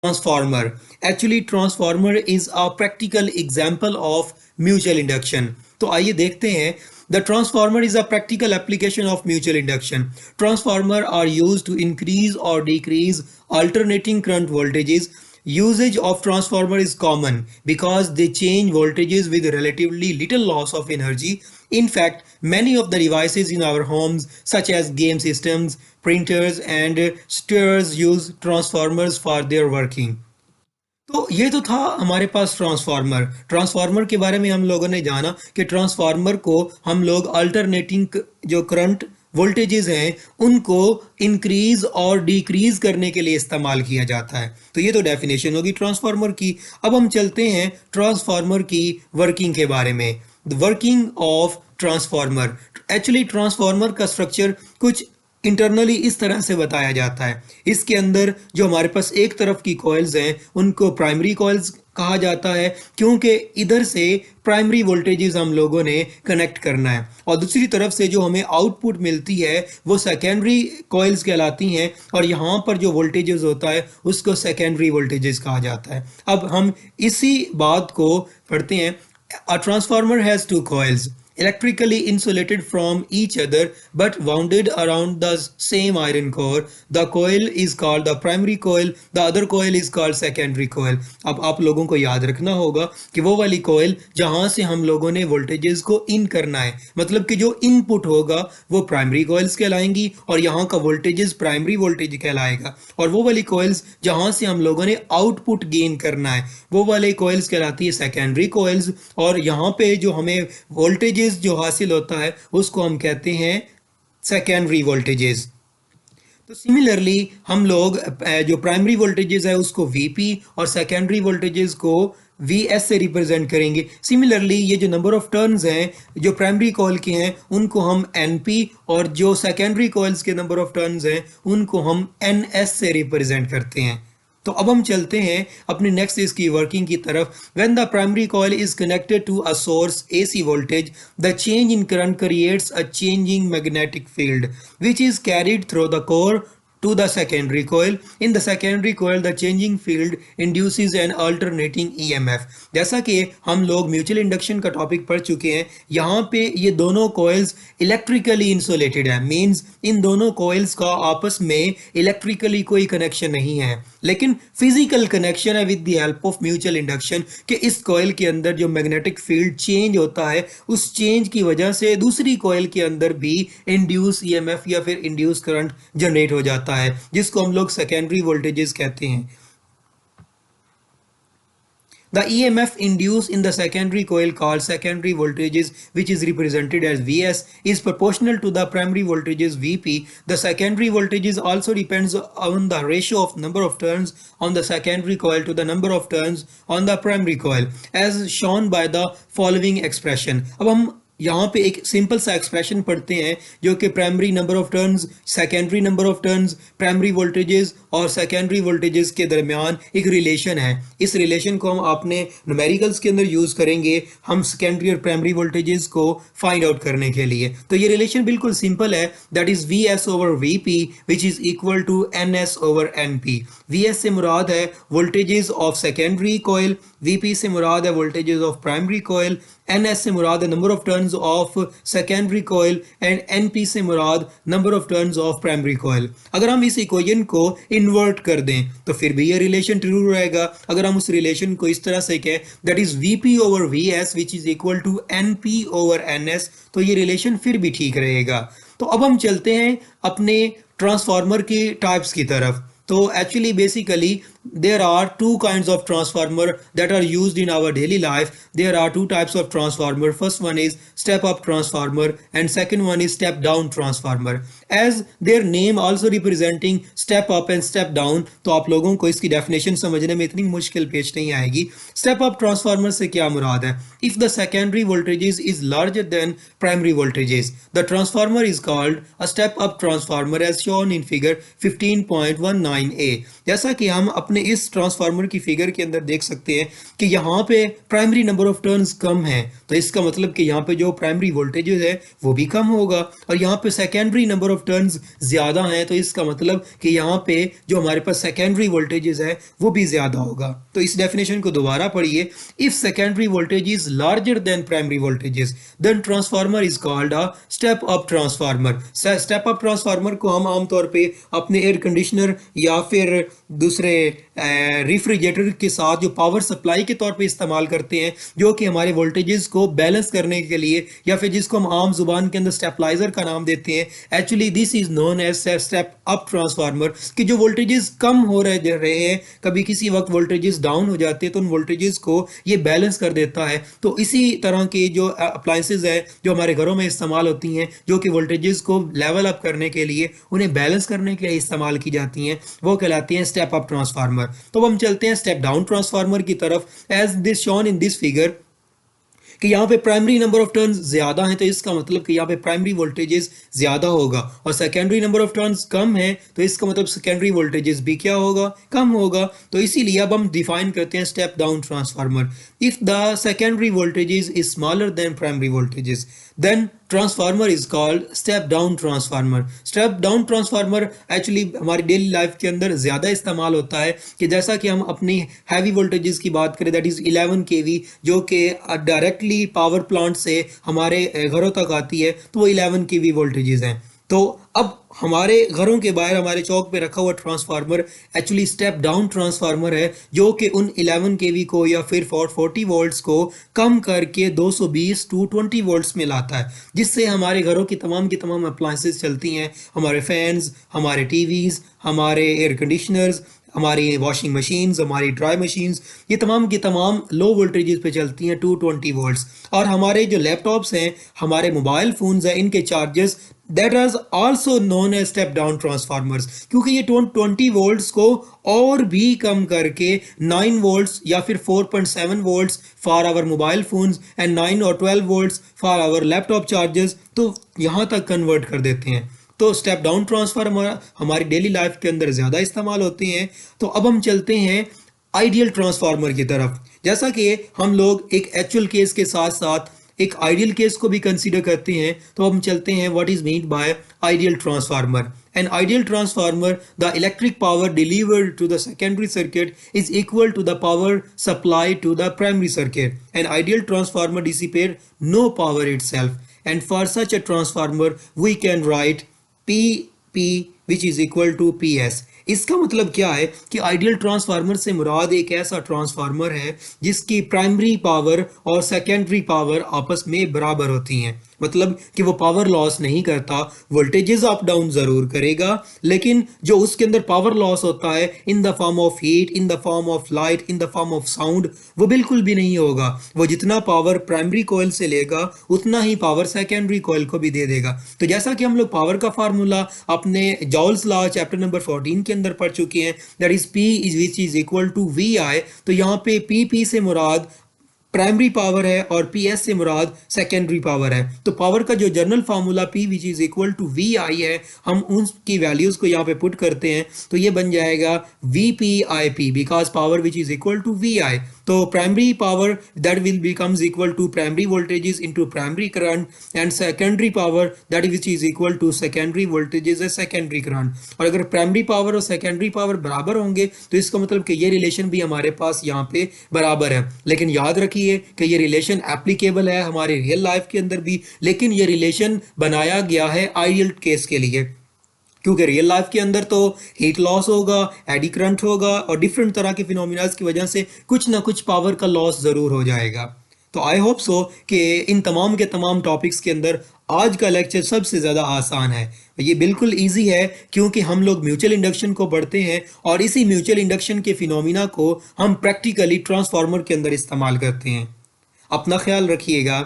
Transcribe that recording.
Transformer. Actually, transformer is a practical example of mutual induction. तो आइए देखते हैं. The transformer is a practical application of mutual induction. Transformer are used to increase or decrease alternating current voltages. Usage of transformer is common because they change voltages with relatively little loss of energy. In fact, many of the devices in our homes, such as game systems, printers, and stirrers, use transformers for their working. तो ये तो था हमारे पास transformer के बारे में हम लोगों ने जाना कि ट्रांसफार्मर को हम लोग अल्टरनेटिंग जो करंट वोल्टेजेस हैं उनको इंक्रीज और डिक्रीज करने के लिए इस्तेमाल किया जाता है. तो ये तो डेफिनेशन होगी ट्रांसफार्मर की. अब हम चलते हैं ट्रांसफार्मर की वर्किंग के बारे में. The working of transformer. Actually transformer का स्ट्रक्चर कुछ इंटरनली इस तरह से बताया जाता है. इसके अंदर जो हमारे पास एक तरफ की कॉइल्स हैं उनको प्राइमरी कॉइल्स कहा जाता है क्योंकि इधर से प्राइमरी वोल्टेजेस हम लोगों ने कनेक्ट करना है और दूसरी तरफ से जो हमें आउटपुट मिलती है वो सेकेंडरी कॉइल्स कहलाती हैं और यहाँ पर जो वोल्टेजेस होता है उसको सेकेंडरी वोल्टेजेस कहा जाता है. अब हम इसी बात को पढ़ते हैं. A transformer has two coils electrically insulated from each other but wounded around the same iron core. The coil is called the primary coil, the other coil is called secondary coil. अब आप लोगों को याद रखना होगा कि वो वाली coil जहां से हम लोगों ने voltages को in करना है, मतलब कि जो input होगा वो primary coils कहलाएंगी और यहाँ का voltages primary voltage कहलाएगा और वो वाली coils जहां से हम लोगों ने output gain करना है वो वाले coils कहलाती है secondary coils और यहाँ पे जो हमें voltages जो हासिल होता है उसको हम कहते हैं सेकेंडरी वोल्टेजेस. तो सिमिलरली हम लोग जो प्राइमरी वोल्टेजेस है उसको वीपी और सेकेंडरी वोल्टेजेस को वीएस से रिप्रेजेंट करेंगे. सिमिलरली ये जो नंबर ऑफ टर्न्स हैं जो प्राइमरी कॉइल के हैं उनको हम एनपी और जो सेकेंडरी कॉइल्स के नंबर ऑफ टर्न्स हैं उनको हम एनएस से रिप्रेजेंट करते हैं. तो अब हम चलते हैं अपने नेक्स्ट इसकी वर्किंग की तरफ. When the primary coil is connected to a source AC voltage, the change in current creates a changing magnetic field which is carried through the core to the secondary coil. In the secondary coil, the changing field induces an alternating EMF. जैसा कि हम लोग mutual induction का topic पढ़ चुके हैं, यहाँ पे ये दोनों कॉइल्स इलेक्ट्रिकली इंसुलेटेड है. मींस इन दोनों कॉइल्स का आपस में इलेक्ट्रिकली कोई कनेक्शन नहीं है लेकिन फिजिकल कनेक्शन है with the help of mutual induction कि इस कॉइल के अंदर जो मैग्नेटिक फील्ड चेंज होता है उस चेंज की वजह से दूसरी कॉइल के अंदर भी इंड्यूस ईएमएफ या फिर इंड्यूस करंट जनरेट हो जाता है जिसको हम लोग सेकेंडरी वोल्टेजेस कहते हैं. The EMF induced in the secondary coil called secondary voltages which is represented as Vs is proportional to the primary voltages Vp. The secondary voltages also depends on the ratio of number of turns on the secondary coil to the number of turns on the primary coil as shown by the following expression. अब हम यहाँ पे एक simple सा expression पढ़ते हैं जो कि primary number of turns, secondary number of turns, primary voltages और सेकेंडरी वोल्टेजेस के दरमियान एक रिलेशन है. इस रिलेशन को हम अपने न्यूमेरिकल्स के अंदर यूज़ करेंगे हम सेकेंडरी और प्राइमरी वोल्टेजेस को फाइंड आउट करने के लिए. तो ये रिलेशन बिल्कुल सिंपल है. That is V S over V P which is equal to N S over N P. V S से मुराद है voltages of secondary coil, V P से मुराद है voltages of primary coil, NS से मुराद है number of turns of secondary coil and NP से मुराद number of turns of primary coil. अगर हम इस इक्वेशन को इन्वर्ट कर दें तो फिर भी ये रिलेशन ट्रू रहेगा. अगर हम उस रिलेशन को इस तरह से कहें that is VP over VS which is equal to NP over NS तो ये रिलेशन फिर भी ठीक रहेगा. तो अब हम चलते हैं अपने ट्रांसफार्मर की टाइप्स की तरफ. तो actually basically there are two kinds of transformer that are used in our daily life. There are two types of transformer. First one is step up transformer and second one is step down transformer. As their name also representing step up and step down तो आप लोगों को इसकी definition समझने में इतनी मुश्किल पेश नहीं आएगी. Step up transformer से क्या मुराद है? If the secondary voltages is larger than primary voltages, the transformer is called a step up transformer as shown in figure 15.19a. जैसा कि हम अपने इस ट्रांसफार्मर की फिगर के अंदर देख सकते हैं कि यहाँ पे प्राइमरी नंबर ऑफ टर्न्स कम है, तो इसका मतलब कि यहाँ पे जो प्राइमरी वोल्टेजेस है वो भी कम होगा, और यहाँ पे सेकेंडरी नंबर ऑफ टर्न्स ज़्यादा हैं, तो इसका मतलब कि यहाँ पे जो हमारे पास सेकेंडरी वोल्टेजेस है वो भी ज़्यादा होगा। तो इस डेफिनेशन को दोबारा पढ़िए, if secondary voltage is larger than primary voltages then transformer is called a step up transformer. Step up transformer को हम आमतौर पे अपने एयर कंडीशनर या फिर दूसरे रेफ्रिजरेटर के साथ जो पावर सप्लाई के तौर पे इस्तेमाल करते हैं, जो कि हमारे वोल्टेजेस को बैलेंस करने के लिए, या फिर जिसको हम आम जुबान के अंदर स्टेबलाइजर का नाम देते हैं। Actually this is known as step up transformer, कि जो वोल्टेजेस कम हो रहे हैं, कभी किसी वक्त वोल्टेजेस डाउन हो जाते हैं, तो उन वोल्टेजेस को ये बैलेंस कर देता है। तो इसी तरह के जो अप्लायंसेज है जो हमारे घरों में इस्तेमाल होती हैं, जो कि वोल्टेजेस को लेवल अप करने के लिए, उन्हें बैलेंस करने के लिए इस्तेमाल की जाती हैं, वो कहलाती हैं स्टेप अप ट्रांसफार्मर। तो हम चलते हैं स्टेप डाउन ट्रांसफार्मर की तरफ। As this shown in this figure कि यहाँ पे प्राइमरी नंबर ऑफ टर्न्स ज़्यादा हैं, तो इसका मतलब कि यहाँ पे प्राइमरी वोल्टेजेस ज़्यादा होगा, और सेकेंडरी नंबर ऑफ टर्न्स कम है, तो इसका मतलब सेकेंडरी वोल्टेजेस भी क्या होगा, कम होगा। तो इसीलिए अब हम डिफाइन करते हैं step down transformer. If the secondary voltages is smaller than primary voltages then transformer is called step down transformer. Step down transformer actually हमारी डेली लाइफ के अंदर ज़्यादा इस्तेमाल होता है, कि जैसा कि हम अपनी हैवी वोल्टेजेस की बात करें, दैट इज़ 11 kV, जो कि डायरेक्टली पावर प्लांट से हमारे घरों तक आती है, तो वो 11 kV वोल्टेजेस हैं। तो अब हमारे घरों के बाहर हमारे चौक पे रखा हुआ transformer actually step down transformer है, जो कि उन 11 kV को या फिर 40 वोल्ट्स को कम करके 220 टू 20 वोल्ट्स में लाता है, जिससे हमारे घरों की तमाम अप्लायंसेस चलती हैं, हमारे फैंस, हमारे टीवीज़, हमारे एयर कंडीशनर्स, हमारी वॉशिंग मशीन्स, हमारी ड्राई मशीन्स, ये तमाम की तमाम लो वोल्टेजेस पे चलती हैं 220 वोल्ट्स। और हमारे जो लैपटॉप्स हैं, हमारे मोबाइल फ़ोन्स हैं, इनके chargers that are also known as step down transformers, क्योंकि ये 20 वोल्ट्स को और भी कम करके 9 वोल्ट्स या फिर 4.7 volts for our mobile phones and 9 और 12 volts for our laptop chargers, तो यहाँ तक कन्वर्ट कर देते हैं। तो स्टेप डाउन ट्रांसफार्मर हमारी डेली लाइफ के अंदर ज़्यादा इस्तेमाल होते हैं। तो अब हम चलते हैं आइडियल ट्रांसफार्मर की तरफ। जैसा कि हम लोग एक एक्चुअल केस के साथ साथ एक आइडियल केस को भी कंसीडर करते हैं, तो हम चलते हैं what is mean by ideal transformer. An ideal transformer, the electric power delivered to the secondary circuit is equal to the power supplied to the primary circuit. An ideal transformer dissipates no power itself, and for such a transformer we can write PP, which is equal to PS. इसका मतलब क्या है कि ideal transformer से मुराद एक ऐसा transformer है जिसकी प्राइमरी पावर और सेकेंडरी पावर आपस में बराबर होती हैं, मतलब कि वो पावर लॉस नहीं करता, वोल्टेजेस अप डाउन ज़रूर करेगा, लेकिन जो उसके अंदर पावर लॉस होता है in the form of heat, in the form of light, in the form of sound, वो बिल्कुल भी नहीं होगा। वो जितना पावर प्राइमरी कॉइल से लेगा उतना ही पावर सेकेंडरी कॉइल को भी दे देगा। तो जैसा कि हम लोग पावर का फार्मूला अपने जॉल्स लॉ चैप्टर नंबर 14 के अंदर पढ़ चुके हैं, that is P which is equal to VI, तो यहाँ पे P से मुराद प्राइमरी पावर है और PS से मुराद सेकेंडरी पावर है। तो पावर का जो general formula P which is equal to VI है, हम उनकी वैल्यूज को यहाँ पे पुट करते हैं, तो ये बन जाएगा VPIP, because power which is equal to VI। तो primary power that will becomes equal to primary voltages into primary current, and secondary power that which is equal to secondary voltages and secondary current. और अगर primary power और secondary power बराबर होंगे तो इसका मतलब कि ये रिलेशन भी हमारे पास यहाँ पे बराबर है। लेकिन याद रखिए कि ये रिलेशन एप्लीकेबल है हमारे रियल लाइफ के अंदर भी, लेकिन ये रिलेशन बनाया गया है आइडियल केस के लिए, क्योंकि रियल लाइफ के अंदर तो हीट लॉस होगा, एडी करंट होगा, और डिफरेंट तरह के फिनोमिनास की वजह से कुछ ना कुछ पावर का लॉस ज़रूर हो जाएगा। तो आई होप सो कि इन तमाम के तमाम टॉपिक्स के अंदर आज का लेक्चर सबसे ज़्यादा आसान है। ये बिल्कुल इजी है क्योंकि हम लोग म्यूचुअल इंडक्शन को पढ़ते हैं और इसी म्यूचुअल इंडक्शन के फिनोमिना को हम प्रैक्टिकली ट्रांसफार्मर के अंदर इस्तेमाल करते हैं। अपना ख्याल रखिएगा।